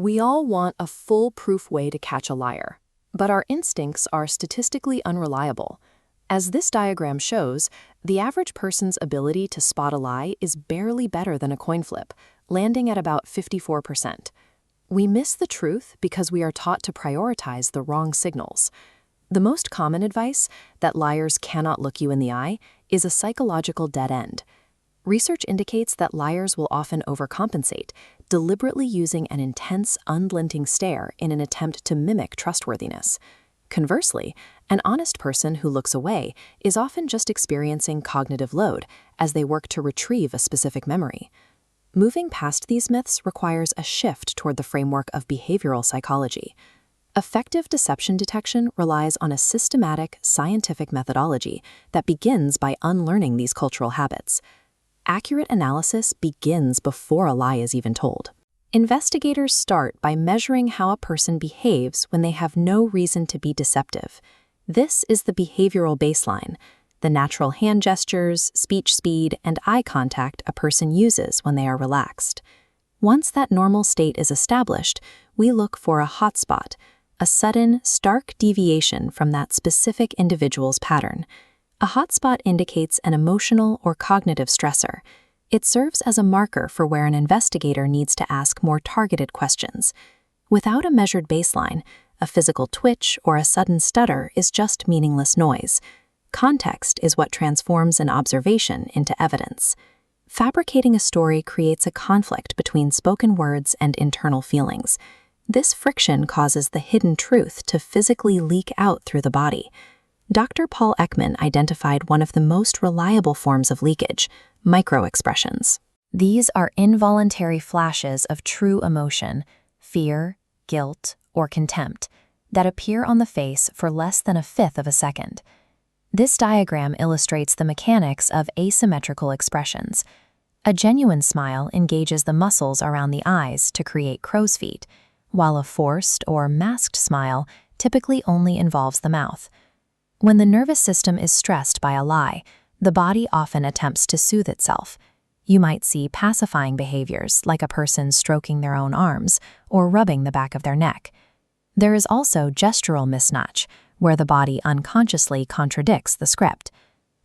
We all want a foolproof way to catch a liar, but our instincts are statistically unreliable. As this diagram shows, the average person's ability to spot a lie is barely better than a coin flip, landing at about 54%. We miss the truth because we are taught to prioritize the wrong signals. The most common advice, that liars cannot look you in the eye, is a psychological dead end. Research indicates that liars will often overcompensate, deliberately using an intense, unblinking stare in an attempt to mimic trustworthiness. Conversely, an honest person who looks away is often just experiencing cognitive load as they work to retrieve a specific memory. Moving past these myths requires a shift toward the framework of behavioral psychology. Effective deception detection relies on a systematic, scientific methodology that begins by unlearning these cultural habits. Accurate analysis begins before a lie is even told. Investigators start by measuring how a person behaves when they have no reason to be deceptive. This is the behavioral baseline, the natural hand gestures, speech speed, and eye contact a person uses when they are relaxed. Once that normal state is established, we look for a hotspot, a sudden, stark deviation from that specific individual's pattern. A hotspot indicates an emotional or cognitive stressor. It serves as a marker for where an investigator needs to ask more targeted questions. Without a measured baseline, a physical twitch or a sudden stutter is just meaningless noise. Context is what transforms an observation into evidence. Fabricating a story creates a conflict between spoken words and internal feelings. This friction causes the hidden truth to physically leak out through the body. Dr. Paul Ekman identified one of the most reliable forms of leakage, microexpressions. These are involuntary flashes of true emotion, fear, guilt, or contempt, that appear on the face for less than a fifth of a second. This diagram illustrates the mechanics of asymmetrical expressions. A genuine smile engages the muscles around the eyes to create crow's feet, while a forced or masked smile typically only involves the mouth. When the nervous system is stressed by a lie, the body often attempts to soothe itself. You might see pacifying behaviors like a person stroking their own arms or rubbing the back of their neck. There is also gestural mismatch, where the body unconsciously contradicts the script.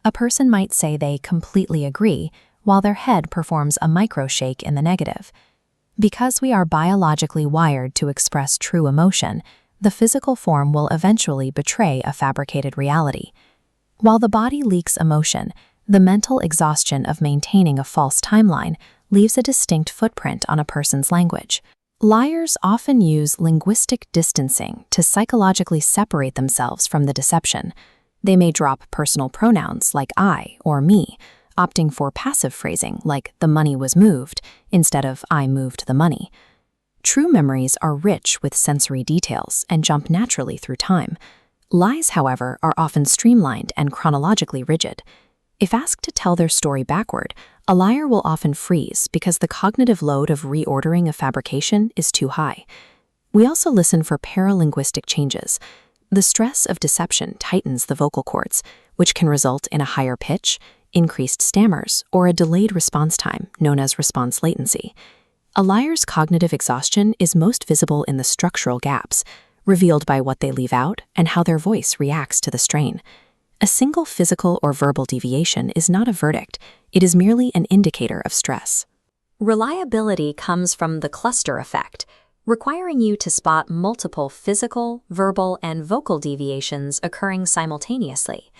A person might say they completely agree, while their head performs a microshake in the negative. Because we are biologically wired to express true emotion, the physical form will eventually betray a fabricated reality. While the body leaks emotion, the mental exhaustion of maintaining a false timeline leaves a distinct footprint on a person's language. Liars often use linguistic distancing to psychologically separate themselves from the deception. They may drop personal pronouns like I or me, opting for passive phrasing like the money was moved instead of I moved the money. True memories are rich with sensory details and jump naturally through time. Lies, however, are often streamlined and chronologically rigid. If asked to tell their story backward, a liar will often freeze because the cognitive load of reordering a fabrication is too high. We also listen for paralinguistic changes. The stress of deception tightens the vocal cords, which can result in a higher pitch, increased stammers, or a delayed response time, known as response latency. A liar's cognitive exhaustion is most visible in the structural gaps, revealed by what they leave out and how their voice reacts to the strain. A single physical or verbal deviation is not a verdict, it is merely an indicator of stress. Reliability comes from the cluster effect, requiring you to spot multiple physical, verbal, and vocal deviations occurring simultaneously.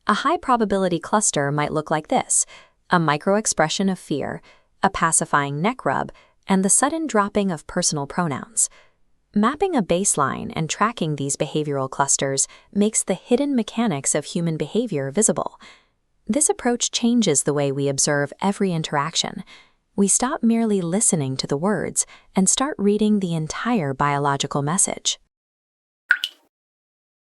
A high-probability cluster might look like this: a microexpression of fear, a pacifying neck rub, and the sudden dropping of personal pronouns. Mapping a baseline and tracking these behavioral clusters makes the hidden mechanics of human behavior visible. This approach changes the way we observe every interaction. We stop merely listening to the words and start reading the entire biological message.